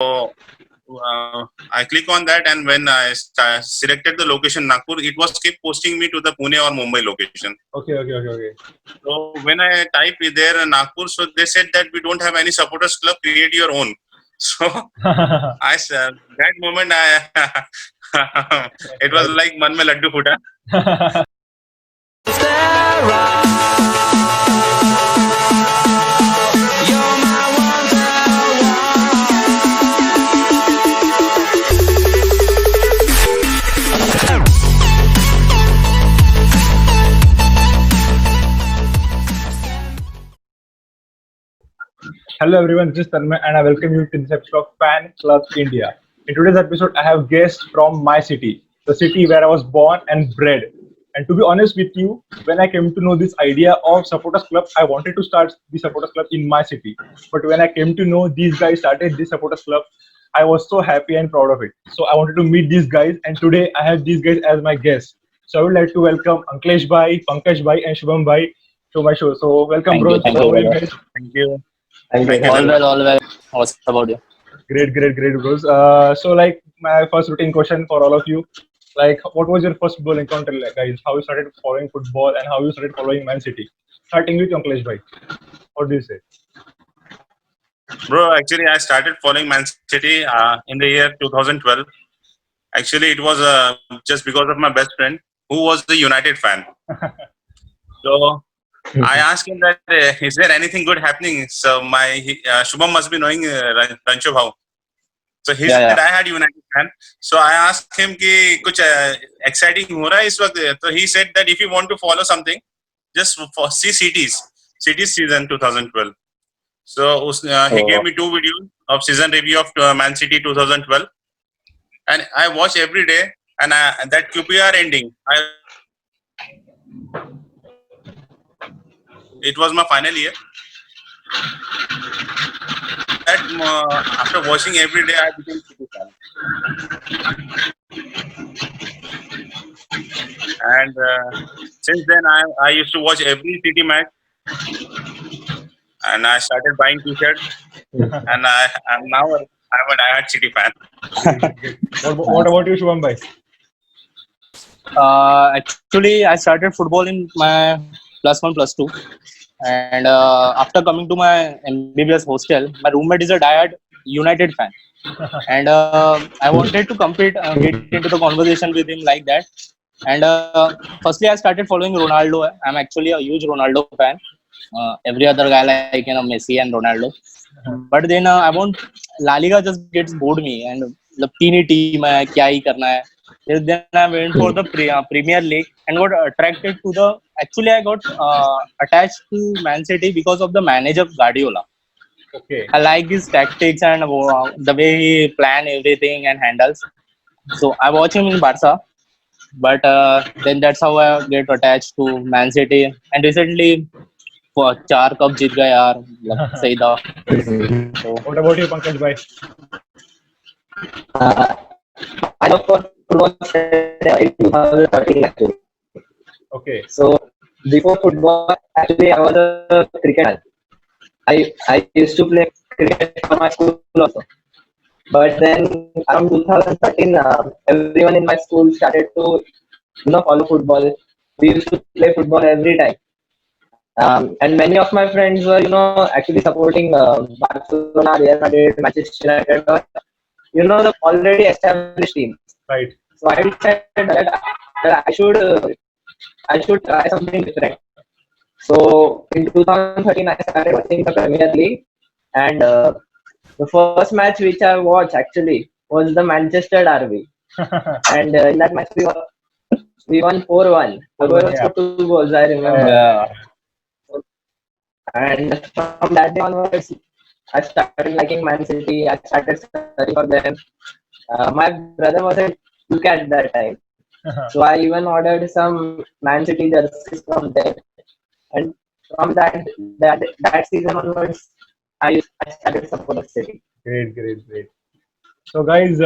I click on that, and when I selected the location Nagpur, it was keep posting me to the Pune or Mumbai location. Okay. So when I type there Nagpur, so they said that we don't have any supporters club. Create your own. So that moment it was like man mein laddu phuta. Hello everyone, this is Tanmay and I welcome you to this episode of Fan Club India. In today's episode, I have guests from my city, the city where I was born and bred. And to be honest with you, when I came to know this idea of supporters club, I wanted to start the supporters club in my city. But when I came to know these guys started this supporters club, I was so happy and proud of it. So I wanted to meet these guys, and today I have these guys as my guests. So I would like to welcome Anklesh Bhai, Pankaj Bhai, and Shubham Bhai to my show. So welcome, bros. Thank How you, are you brother. guys? Thank you. Thank you. All well. What's about you? Great, bros. So like my first routine question for all of you, like what was your first football encounter, like, guys? How you started following football and how you started following Man City? Starting with Anklesh bhai. What do you say? Bro, actually, I started following Man City in the year 2012. Actually, it was just because of my best friend who was the United fan. So I asked him that is there anything good happening? So Shubham must be knowing Rancho Bhau. So he Yeah, said yeah. I had United fan. So I asked him कि कुछ exciting हो रहा है इस वक्त. So he said that if you want to follow something, just see Cities season 2012. So he gave So, me 2 videos of season review of Man City 2012, and I watch every day. And that QPR ending, it was my final year. That after watching every day, I became City fan. And since then, I used to watch every City match, and I started buying T-shirts, and I'm now I'm a diehard City fan. What about you, Shubham bhai? actually, I started football in my +1, +2, and after coming to my MBBS hostel, my roommate is a diehard United fan, and I wanted to get into the conversation with him like that. And firstly, I started following Ronaldo. I'm actually a huge Ronaldo fan. Every other guy like Messi and Ronaldo. But then I want La Liga just gets bored me and the teeny team है क्या ही करना है. Then I went for the Premier League and got attracted to the. Actually, I got attached to Man City because of the manager Guardiola. Okay. I like his tactics and the way he plan everything and handles. So I watch him in Barca, but then that's how I get attached to Man City. And recently, for 4 cup जीत गए यार, मतलब सही था. So What about you, Pankaj bhai? I love for football in 2013 actually. Okay. So before football, actually I was a cricket fan. I used to play cricket for my school also. But then around 2013, everyone in my school started to follow football. We used to play football every time. And many of my friends were actually supporting Barcelona, Real Madrid, Manchester United, or the already established teams. Right. So I decided that I should try something different. So in 2013, I started watching the Premier League, and the first match which I watched actually was the Manchester Derby, and in that match we won 4-1. Aguero scored 2 goals, I remember. yeah, And from that day onwards, I started liking Man City. I started searching for them. My brother wasn't look at that time, so I even ordered some Man City jerseys from there. And from that season onwards, I started supporting City. Great. So guys,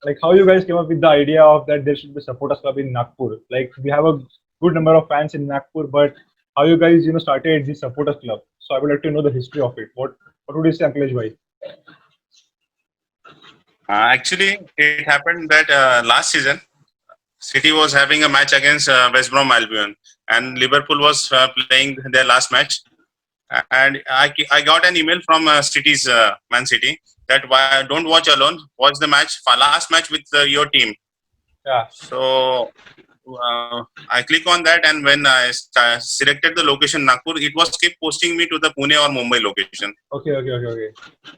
like how you guys came up with the idea of that there should be supporters club in Nagpur? Like we have a good number of fans in Nagpur, but how you guys started this supporters club? So I would like to know the history of it. What would you say, Anklesh bhai? Actually, it happened that last season, City was having a match against West Brom Albion, and Liverpool was playing their last match. And I got an email from City's Man City that don't watch alone, watch the match, last match with your team. Yeah. So I click on that, and when I selected the location Nagpur, it was keep posting me to the Pune or Mumbai location. Okay.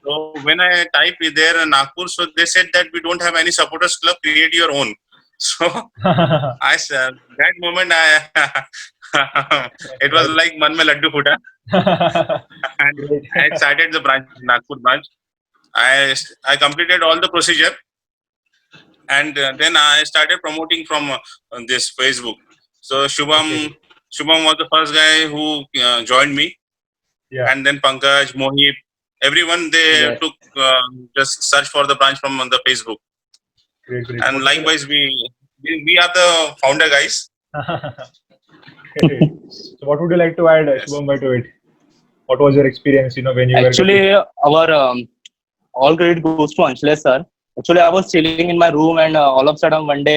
So when I type there Nagpur, so they said that we don't have any supporters club, create your own. So I that moment it was like man mein laddu phuta, and Great. I started the branch, Nagpur branch. I completed all the procedure, and then I started promoting from this Facebook. So Okay. Shubham was the first guy who joined me, Yeah. and then Pankaj, Mohit, everyone they Yes. took just search for the branch from the Facebook, Great. and likewise we are the founder guys. Great. So what would you like to add, Yes. Shubham, bhai, to it? What was your experience, when you were Actually, getting... our all credit goes to Anshlesh sir. Actually, I was chilling in my room, and all of a sudden one day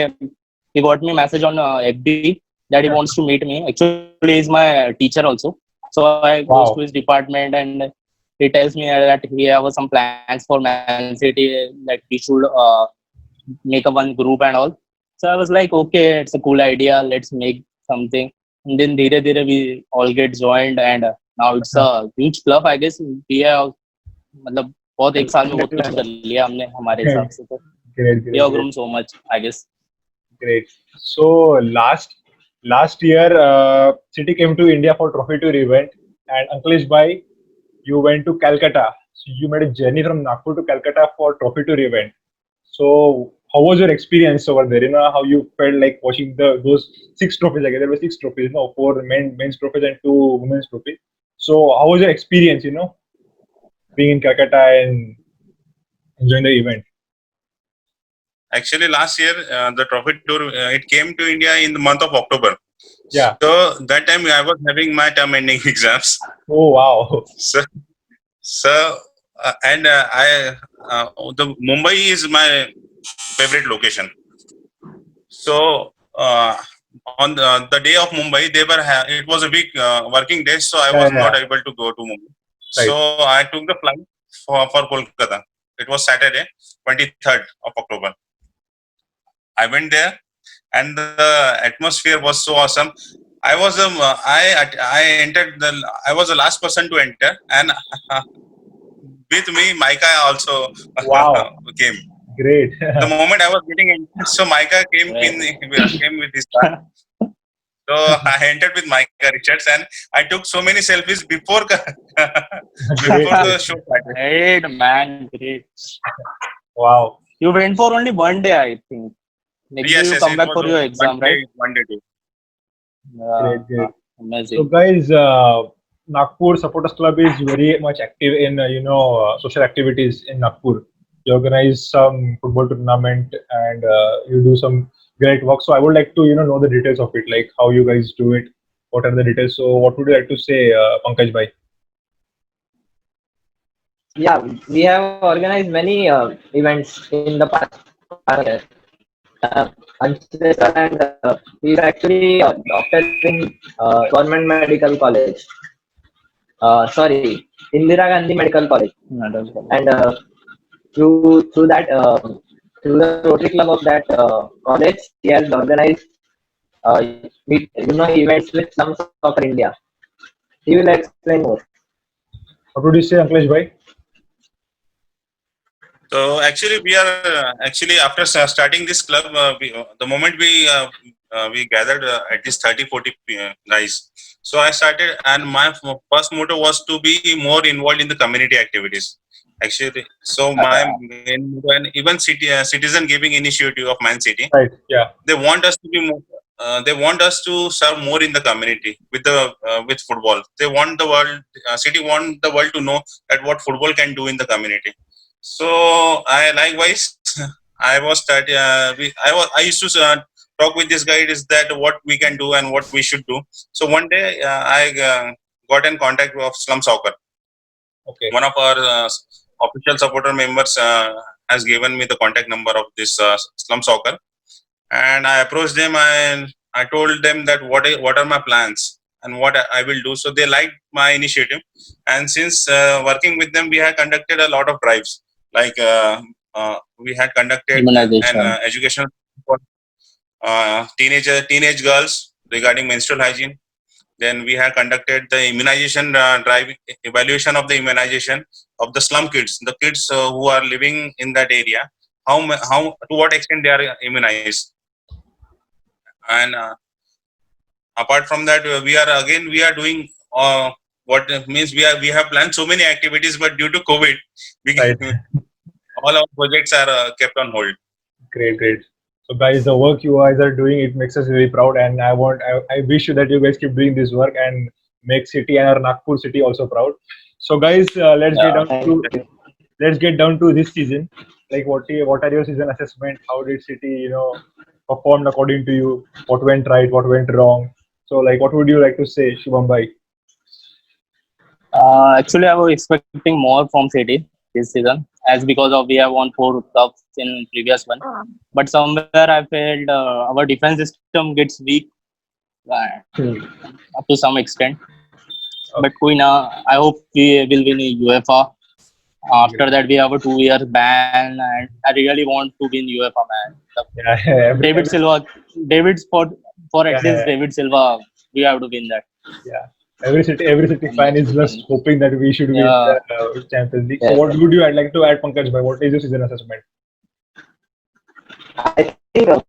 he got me message on FB that he wants to meet me. Actually, he's my teacher also. So I goes to Wow. his department, and he tells me that he have some plans for Man City, that we should make a one group and all. So I was like, okay, it's a cool idea. Let's make something. And then धीरे धीरे we all get joined, and now it's a huge club, I guess. We have मतलब बहुत एक साल में बहुत कुछ कर लिया हमने हमारे हिसाब से तो we have Great. grown so much, I guess. Great. So last year, City came to India for Trophy Tour event, and Ankleshbhai, Bhai, you went to Calcutta. So you made a journey from Nagpur to Calcutta for Trophy Tour event. So how was your experience over there? How you felt like watching those six trophies? Like there were six trophies, four men's trophies and two women's trophies. So how was your experience? Being in Calcutta and enjoying the event. Actually, last year the trophy tour it came to India in the month of October. Yeah. So that time I was having my term ending exams. Oh wow. So and the Mumbai is my favorite location. So on the day of Mumbai, it was a week working day, so I was not Yeah. able to go to Mumbai. Right. So I took the flight for Kolkata. It was Saturday, 23rd of October. I went there, and the atmosphere was so awesome. I was I entered the I was the last person to enter, and with me, Micah also Wow. came. Great. The moment I was getting in, so Micah came with his car. So I entered with Micah Richards, and I took so many selfies before before the Great. show started. Great, man, great. Wow. You went for only one day, I think. Next day you Yes, come it back was for your exam, right? one day. Great. So Amazing. guys, Nagpur Supporters Club is very much active in social activities in Nagpur. You organize some football tournament and you do some great work. So I would like to know the details of it, like how you guys do it. What are the details? So what would you like to say, Pankaj bhai? Yeah, we have organized many events in the past. Uh, Anshlesh sir and he's actually a doctor in government medical college. Sorry, Indira Gandhi Medical College. And through that through the Rotary Club of that college, he has organized events with some soccer India. He will explain more. What would you say, Ankleshbhai bhai? So actually, we are actually after starting this club, the moment we gathered at least 30-40 guys. So I started, and my first motto was to be more involved in the community activities. Actually, so my main motto, and even citizen giving initiative of Man City, Right. Yeah. they want us to be more. They want us to serve more in the community with football. They want the world, city want the world to know that what football can do in the community. So I likewise I was study, I used to talk with this guy is that what we can do and what we should do. So one day I got in contact with Slum Soccer. Okay. One of our official supporter members has given me the contact number of this slum soccer, and I approached them and I told them that what are my plans and what I will do. So they liked my initiative, and since working with them, we had conducted a lot of drives. Like we had conducted an Immunization. education for teenage girls regarding menstrual hygiene. Then we have conducted the immunization drive, evaluation of the immunization of the slum kids, the kids who are living in that area. How to what extent they are immunized, and apart from that, we are doing what means we have planned so many activities, but due to COVID, we, Right. all our projects are kept on hold. Great, great. So, guys, the work you guys are doing, it makes us very proud, and I wish you that you guys keep doing this work and make city and our Nagpur city also proud. So, guys, Yeah. Thank you. let's get down to this season. Like, what are your season assessment? How did city, performed according to you? What went right? What went wrong? So, like, what would you like to say, Shubham bhai? Actually, I was expecting more from City this season, as because of we have won 4 cups in previous one. But somewhere I felt our defense system gets weak Hmm. up to some extent. Okay. But I hope we will win UEFA. After that, we have a 2 year ban, and I really want to win UEFA, man. Yeah, David Silva, David for at least yeah, David Silva, we have to win that. yeah. Every city fan is just hoping that we should win Yeah, the Champions League. So, Yes. what would you like to add, Pankaj bhai? What is your season assessment? I think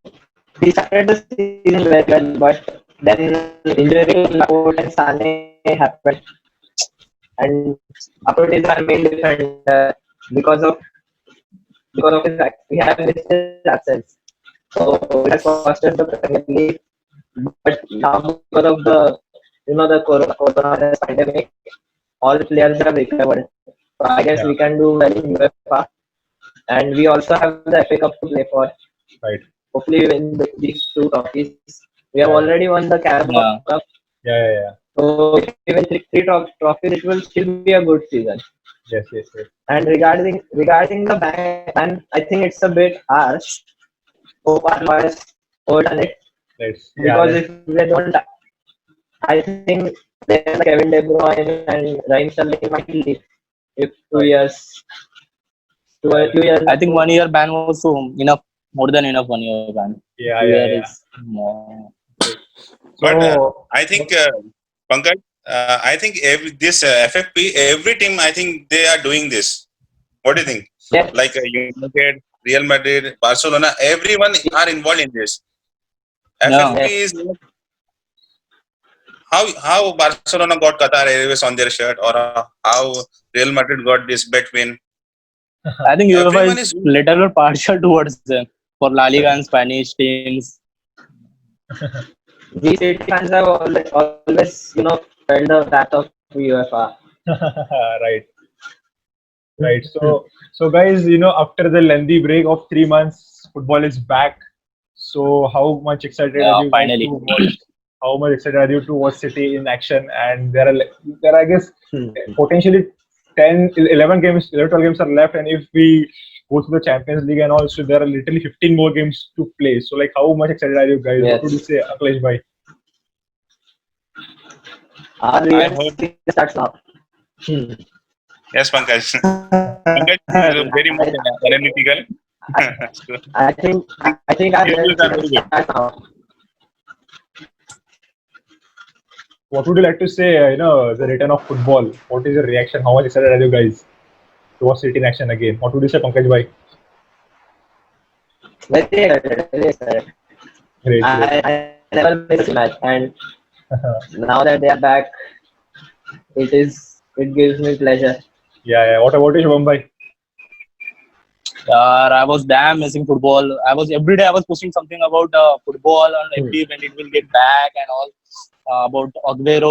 we started the season very well, but then injury to Laporte and Sane happened, and Laporte is our main defender because of his we have his absence. So it has cost us the Premier League. But now because of the the coronavirus pandemic, all players have recovered. So I guess Yeah, we can do well in UEFA, and we also have the FA Cup to play for. right. Hopefully, we win these two trophies. We have Yeah, already won the Carabao yeah. Cup, yeah. so if we win trophies, it will still be a good season. Yes, yes, yes. And regarding the ban, I think it's a bit harsh. Hope our lawyers overturn it because Let's if they don't, I think players like Kevin De Bruyne and Raheem Sterling might leave if right. 2 years, Yeah, 2 years. I think 1 year ban was so enough, more than enough 1 year ban. yeah, 2 year yeah. is more. Great. But So, I think Pankaj, I think this FFP, every team, I think they are doing this. What do you think? Yes, Like United, Real Madrid, Barcelona, everyone are involved in this. Yeah, FFP yes. is how Barcelona got Qatar Airways on their shirt, or how Real Madrid got this bet win. I think UEFA Everyone is is little bit partial towards them for La Liga and Spanish teams. We City fans have always felt the wrath of UEFA. right, right. So, guys, after the lengthy break of 3 months, football is back. So, how much excited are Yeah, you guys to finally. watch? How much excited are you to watch City in action? And I guess, Hmm. potentially 10, 11 games, 11, 12 games are left. And if we go to the Champions League and also, there are literally 15 more games to play. So, like, how much excited are you guys? What would you Yes. say, Akhilesh bhai? Our I real hope season starts now. Hmm. yes, Pankaj. Pankaj is very much I, analytical. So, I think our his real views are season very good. starts now. What would you like to say, the return of football? What is your reaction? How much excited are you guys to watch City in action again? What would you say, Pankaj bhai? Very excited, very excited. Great, great. I never miss a match, and now that they are back, it gives me pleasure. Yeah. What about you, Shubham bhai? I was damn missing football. I was every day I was posting something about football on Hmm. FB when it will get back and all. About Aguero.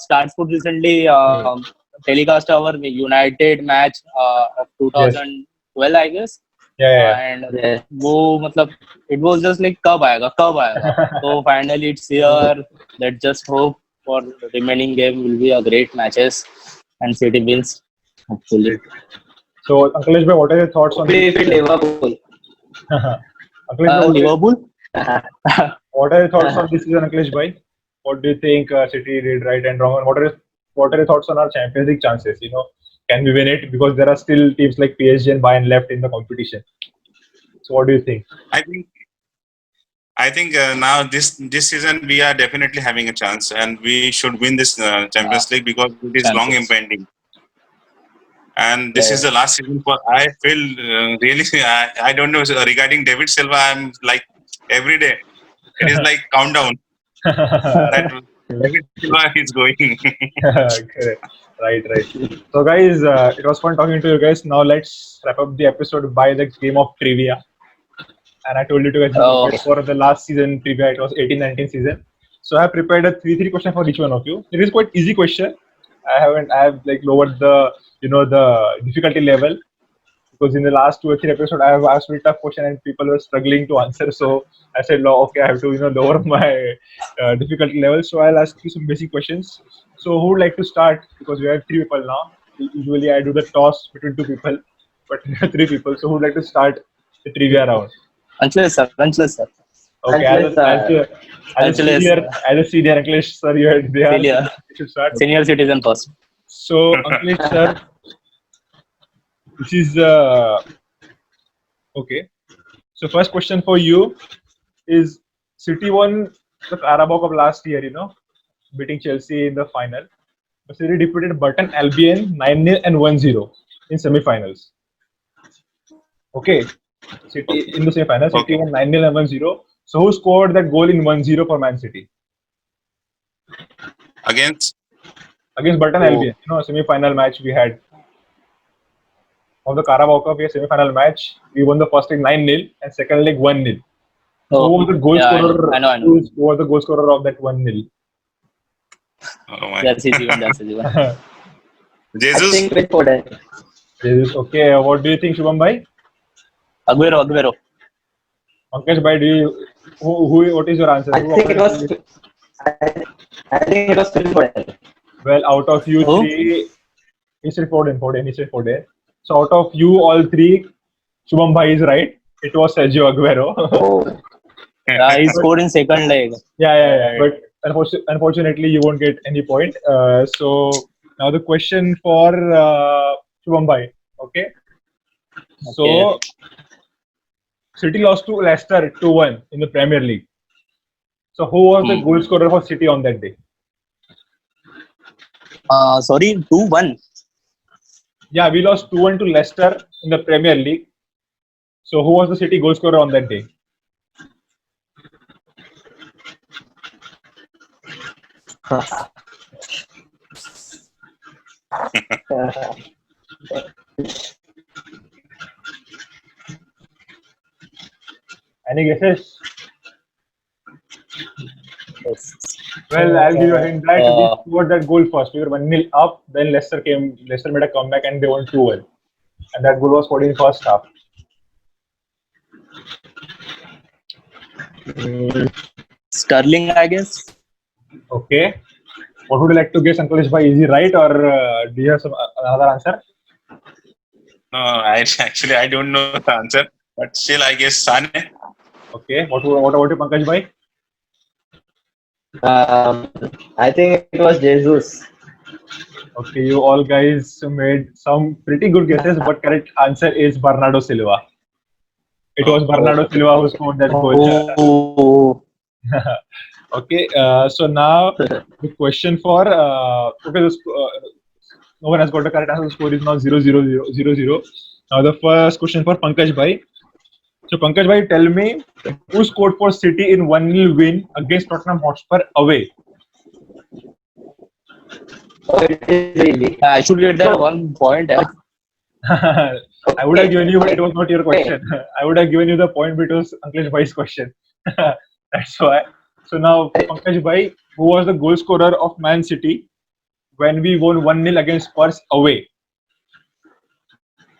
Star Sports recently Hmm. telecast our United match of Yes. 2012, I guess. Yeah. And Yes. वो मतलब it was just like कब आएगा. So finally it's here. Let's just hope for the remaining game will be a great matches and City wins hopefully. Great. So, Ankulesh bhai, what are your thoughts on Hopefully, this? if it Liverpool. Ankulesh bhai, Liverpool. what are your thoughts on this season, Ankulesh bhai? What do you think City did right and wrong? And what are your thoughts on our Champions League chances? Can we win it? Because there are still teams like PSG and Bayern left in the competition. So, what do you think? I think now this season we are definitely having a chance, and we should win this Champions League because it is long Champions. impending. And this is the last season for. I feel really. I don't know regarding David Silva. I'm like every day. It is like countdown that David Silva is going. Correct. Right. So, guys, it was fun talking to you guys. Now, let's wrap up the episode by the game of trivia. And I told you to guys Oh. for the last season trivia. It was 18-19 season. So I have prepared a 3 question for each one of you. It is quite easy question. I have like lowered the the difficulty level because in the last 2 or 3 episodes I have asked very tough question and people were struggling to answer. So I said, okay, I have to lower my difficulty level. So I'll ask you some basic questions. So who would like to start? Because we have 3 people now. Usually I do the toss between 2 people, but we have 3 people. So who would like to start the trivia round? Ankulesh sir. Okay, as a senior English sir, you should start. Senior citizen first. So, Ankulesh sir, this is okay. So, first question for you is: City won the Carabao Cup last year, beating Chelsea in the final. But City defeated Burton Albion 9-0 and 1-0 in semi-finals. Okay, City in the semi-finals, City won 9-0 and 1-0. So, who scored that goal in 1-0 for Man City? Against Burton Albion, semi-final match we had of the Carabao Cup. Semi-final match. We won the first leg 9-0 and second leg 1-0. So who was the goal scorer? I know. Who was the goal scorer of that 1-0? oh my. That's easy one. Jesus. I think with Foden. Jesus. Okay. What do you think, Shubham bhai? Aguero. Pankaj bhai, what is your answer? I think it was Phil Foden. Well, out of you three, he said Foden. So out of you all three, Shubham bhai is right. It was Sergio Aguero. Oh. He scored in second leg. Yeah. But unfortunately, you won't get any point. So now the question for Shubham bhai. Okay. So City lost to Leicester 2-1 in the Premier League. So who was the goal scorer for City on that day? Sorry, 2-1. Yeah, we lost 2-1 to Leicester in the Premier League. So who was the City goal scorer on that day? Any guesses? Yes. Well, I'll give you a hint that we scored that goal first. We were 1-0 up, then Leicester made a comeback and they won 2-1. And that goal was scored in first half. Sterling, I guess. Okay. What would you like to guess, Ankulesh bhai? Is he right or do you have some another answer? No, I don't know the answer, but still I guess Sane. Okay. What about you, Pankaj bhai? I think it was Jesus. Okay, you all guys made some pretty good guesses, but correct answer is Bernardo Silva. It was Bernardo Silva who scored that goal. Okay, so now the question for no one has got the correct answer. The score is now 0-0-0-0. Now the first question for Pankaj bhai. So Pankaj bhai, tell me who scored for City in 1-0 win against Tottenham Hotspur away? Oh, it is easy. I should get that 1 point. I would have given you, but it was not your question. I would have given you the point, but it was Ankulesh bhai's question. That's why. So now, Pankaj bhai, who was the goal scorer of Man City when we won 1-0 against Spurs away?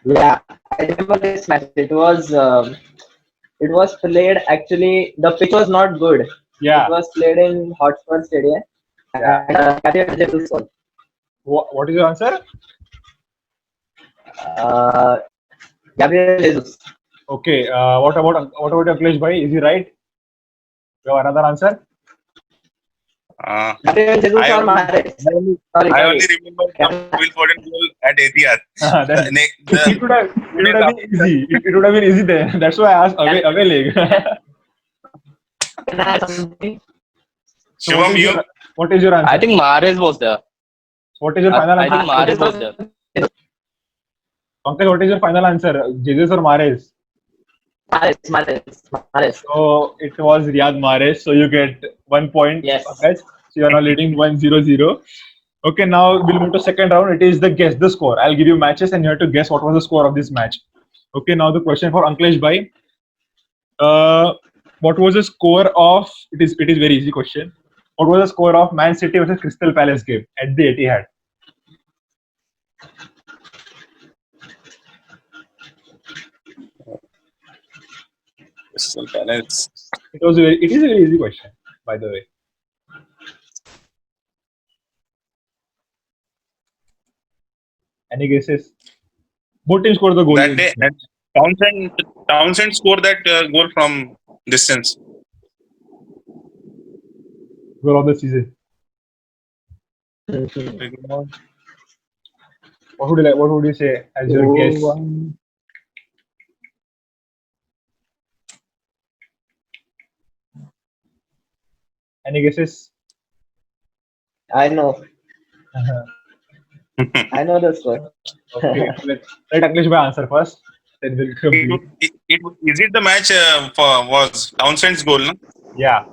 Yeah, I remember this match. It was played actually. The pitch was not good. Yeah. It was played in Hotspur Stadium. Yeah. And Captain Jesus. What is your answer? Gabriel Jesus. Okay. What about Akhilesh bhai? Is he right? You have another answer? Uh, Gabriel Jesus I or only, Mahrez? I only, Sorry, I only sorry. remember the Phil Foden goal at Etihad. Then The it would have been easy. It would have been easy then. That's why I asked away leg. Can I add something? So what Shivam, is you? your I answer? think Mahrez was there. What is your final I think answer? Mahrez was there. Pankaj, what is your final answer? Jesus or Mahrez? Mahrez. So it was Riyad Mahrez. So you get 1 point, Yes. Pankaj. So you are now leading 1-0-0. Okay, now we'll move to second round. It is the guess the score. I'll give you matches and you have to guess what was the score of this match. Okay, now the question for Anklesh bhai. What was the score of? It is very easy question. What was the score of Man City versus Crystal Palace game at the Etihad? Crystal Palace. It is a very easy question, by the way. Any guesses? Both teams scored the goal. That day, Townsend scored that goal from distance. Goal of the season. What would you say as your guess? Any guesses? I know. I know the score. Okay, let Anklesh bhai answer first. Then we'll complete. Is it the match was Townsend's goal? No? Yeah.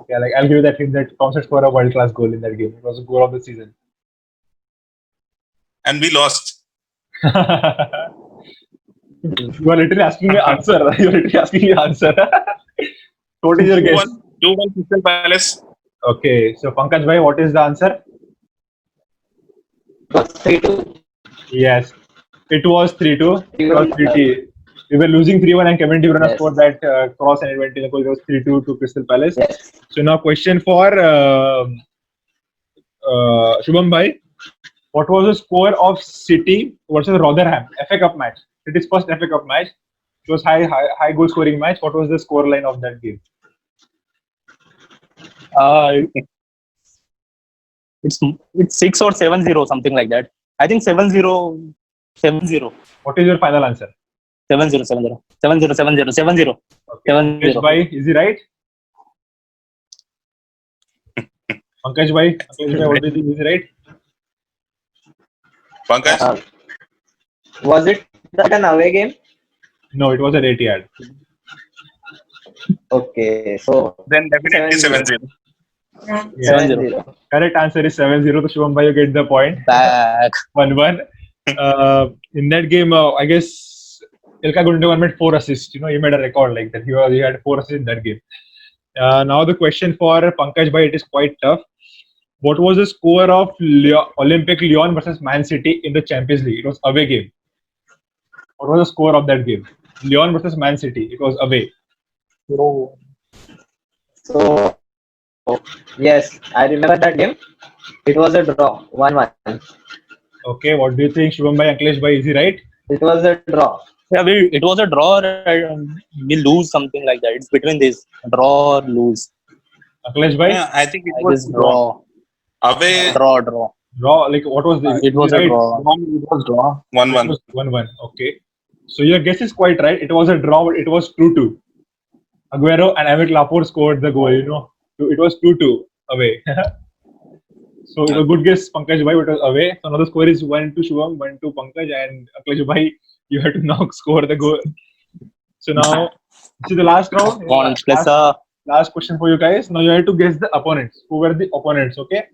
Yeah, like I'll give you that hint that Thompson scored a world class goal in that game. It was a goal of the season. And we lost. You are literally asking me answer. You are literally asking me answer. What is your guess? 2-1 Crystal Palace. Okay, so Pankaj bhai, what is the answer? It was 3-2. Yes, it was 3-2. It was 3-2. We were losing 3-1 and Kevin De Bruyne Yes. scored that cross and it went in the goal. It was 3-2 to Crystal Palace. Yes. So now question for Shubham bhai. What was the score of City versus Rotherham FA Cup match? City's first FA Cup match. It was high goal scoring match. What was the score line of that game? It's 6 or 7-0, something like that. I think 7-0. 7-0. What is your final answer? 7-0. 7-0. 7-0. 7-0. 7-0. Okay. 7-0. Pankaj bhai, is he right? Pankaj bhai, what do you think? Is he right? Pankaj? Was it that an away game? No, it was at Etihad. Okay, so Then definitely 7-0. 7-0. Correct answer is 7-0. So Shubham bhai, you get the point. Back. 1-1. In that game, I guess Ilkay Gundogan made 4 assists. You know, he made a record like that. He had 4 assists in that game. Now the question for Pankaj bhai, it is quite tough. What was the score of Olympic Lyon versus Man City in the Champions League? It was away game. What was the score of that game? Lyon versus Man City. It was away. So yes, I remember that game. It was a draw, 1-1. Okay, what do you think, Shubham bhai, Anklesh bhai? Is he right? It was a draw. Yeah, it was a draw. We lose, something like that. It's between this draw or lose. Anklesh bhai? Yeah, I think it I was guess draw. away. Draw. Draw, like what was the? It was a right? draw. It was draw. 1-1. It was 1-1. Okay. So your guess is quite right. It was a draw, but it was 2-2. Aguero and Amit Laporte scored the goal, you know. It was 2-2 away. So it was a good guess, Pankaj bhai, it was away. So now the score is 1-2 Shubham, 1-2 Pankaj, and Anklesh bhai, you have to now score the goal. So now, this is the last round. Last question for you guys. Now you have to guess the opponents. Who were the opponents, okay?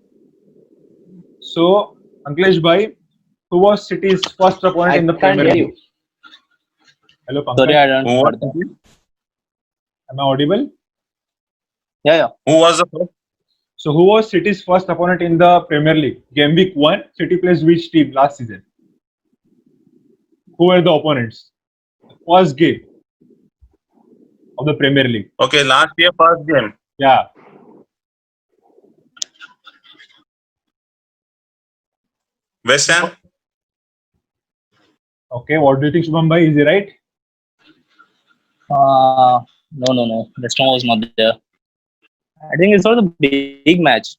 So, Anklesh bhai, who was City's first opponent in the Premier League? Hello, Pankaj. Sorry, I don't heard that. Am I audible? Yeah. Who was the first? So, who was City's first opponent in the Premier League? Game week 1, City plays which team last season? Who were the opponents? First game of the Premier League. Okay, last year first game. Yeah. West Ham. Okay, what do you think, Shubham bhai? Is he right? No. This one was not there. I think it was a big match.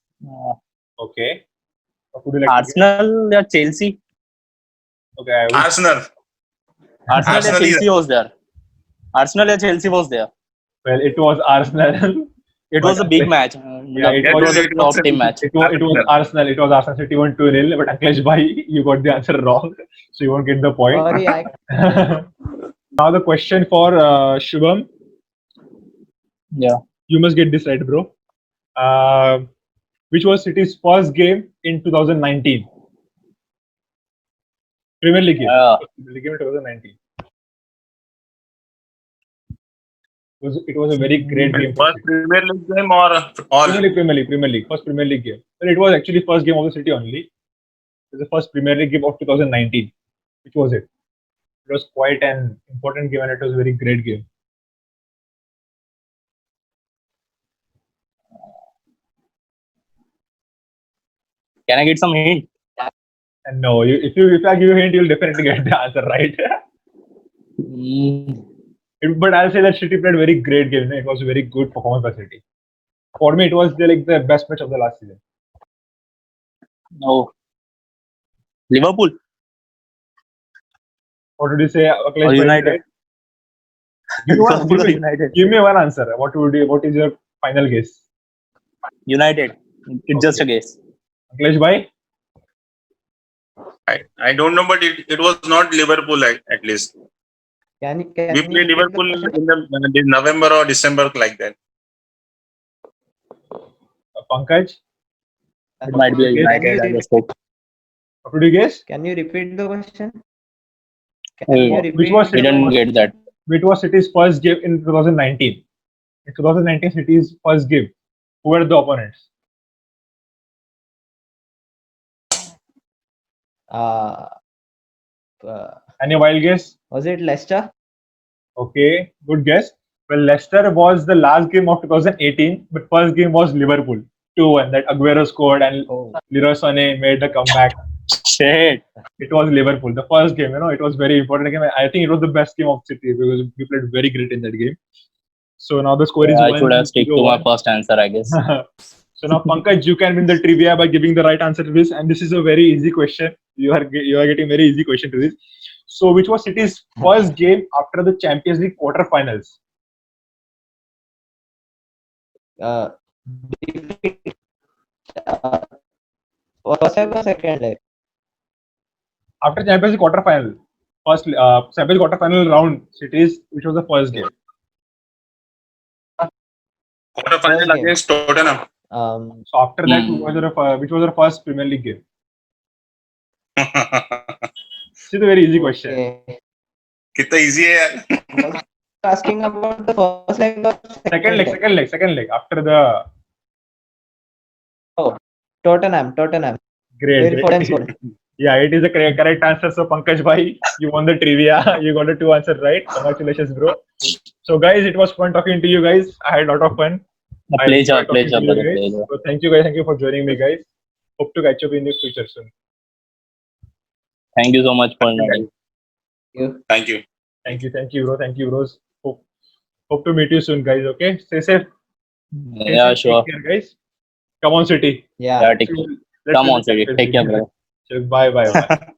Okay. What would you like to guess? Arsenal or Chelsea? Okay, I would. Arsenal. Arsenal or Arsenal is Chelsea was there. Arsenal or Chelsea was there. Well, it was Arsenal. It But was a big match. Yeah, it It was was. a top team match. It was Arsenal. It was Arsenal City won 2-0. But Akhilesh bhai, you got the answer wrong, so you won't get the point. Sorry, I Now the question for Shubham. Yeah. You must get this right, bro. Which was City's first game in 2019? Premier League game. Premier League game in 2019. It was a very great game for first City. Premier League game or all? Premier League. First Premier League game. But it was actually first game of the City only. It was the first Premier League game of 2019. Which was it? It was quite an important game and it was a very great game. Can I get some hint? And no, if I give you a hint, you'll definitely get the answer right. But I'll say that City played a very great game. It was a very good performance by City. For me, it was the best match of the last season. No. Liverpool What did you say? Akhilesh or bhai? United? Liverpool or United? Give me one answer. What is your final guess? United. It's just a guess. Akhilesh bhai? I don't know, but it was not Liverpool at least. can We you play repeat the Liverpool question? in November or December like that. Pankaj? It might be a United. I just hope. What did you guess? Can you repeat the question? Can Oh, you repeat which was We the didn't question? get that. It was City's first game in 2019. In 2019, City's first game. Who were the opponents? Uh, Any wild guess? was it Leicester? Okay, good guess. Well, Leicester was the last game of 2018, but first game was Liverpool. 2-1. That Aguero scored and Oh, Leroy Sané made the comeback. Shit. It was Liverpool. The first game, it was very important game. I think it was the best game of City because we played very great in that game. So now the score is I should have stick to my 1-0. first answer, I guess. So now Pankaj, you can win the trivia by giving the right answer to this, and this is a very easy question. You are getting very easy question to this. So which was City's first game after the Champions League quarterfinals? defeat, uh, first leg or second leg? After Champions League quarterfinal, first Champions League quarterfinal round, City's which was the first game. Quarterfinal First game. against Tottenham. So after that, which was your first Premier League game? This is a very easy question. Okay. कितना easy है यार. Was asking about the first leg or Second leg. After the Tottenham. great. Very important score. Yeah, it is the correct answer. So Pankaj bhai, you won the trivia. You got the 2 answers right. Congratulations, bro. So guys, it was fun talking to you guys. I had a lot of fun. A pleasure, enjoyed talking to you brother, guys. pleasure. So thank you guys. Thank you for joining me, guys. Hope to catch up in the future soon. Thank you so much for inviting. Thank you. Thank you, bro. Thank you, bros. Hope to meet you soon, guys. Okay, stay safe. Yeah, sure. Take care, guys. Come on, City. Yeah. Yeah, take care. Let's Come do on, the City. Champions Take care, League. brother. Bye.